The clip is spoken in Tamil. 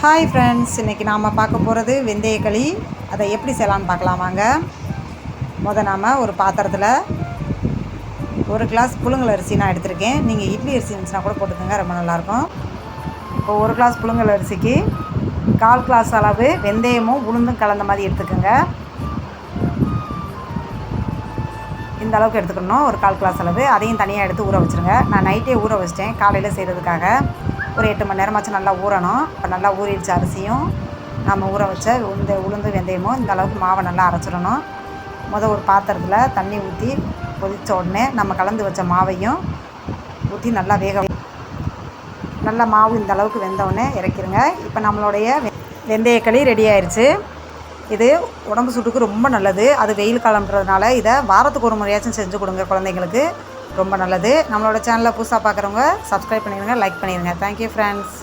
ஹாய் ஃப்ரெண்ட்ஸ், இன்றைக்கி நாம் பார்க்க போகிறது வெந்தயக்களி. அதை எப்படி செய்யலான்னு பார்க்கலாம் வாங்க. நாம் ஒரு பாத்திரத்தில் ஒரு கிளாஸ் புழுங்கல் அரிசி நான் எடுத்திருக்கேன். நீங்கள் இட்லி அரிசி இருந்துச்சுன்னா கூட போட்டுக்கோங்க, ரொம்ப நல்லாயிருக்கும். இப்போ ஒரு கிளாஸ் புழுங்கல் அரிசிக்கு 1/4 கிளாஸ் அளவு வெந்தயமும் உளுந்தும் கலந்த மாதிரி எடுத்துக்கோங்க. இந்த அளவுக்கு எடுத்துக்கணும், ஒரு 1/4 கிளாஸ் அளவு. அதையும் தனியாக எடுத்து ஊற வச்சுருங்க. நான் நைட்டே ஊற வச்சிட்டேன், காலையில் செய்கிறதுக்காக. ஒரு 8 மணி நேரமாச்சும் நல்லா ஊறணும். இப்போ நல்லா ஊறிடுச்சு அரிசியும். நம்ம ஊற வச்ச உளுந்து வெந்தயமும் இந்த அளவுக்கு மாவை நல்லா அரைச்சிடணும். ஒரு பாத்திரத்தில் தண்ணி ஊற்றி கொதித்த உடனே நம்ம கலந்து வச்ச மாவையும் ஊற்றி நல்லா நல்லா மாவு இந்த அளவுக்கு வெந்தவுடனே இறக்கிடுங்க. இப்போ நம்மளுடைய வெந்தயக்களி ரெடி ஆயிடுச்சு. இது உடம்பு சூட்டுக்கு ரொம்ப நல்லது. அது வெயில் காலம்ன்றதுனால இதை வாரத்துக்கு ஒரு முறையாச்சும் செஞ்சு கொடுங்க குழந்தைங்களுக்கு, ரொம்ப நல்லது. நம்மளோட சேனலை புதுசாக பார்க்குறவங்க சப்ஸ்கிரைப் பண்ணிடுங்க, லைக் பண்ணிடுங்க. Thank you friends.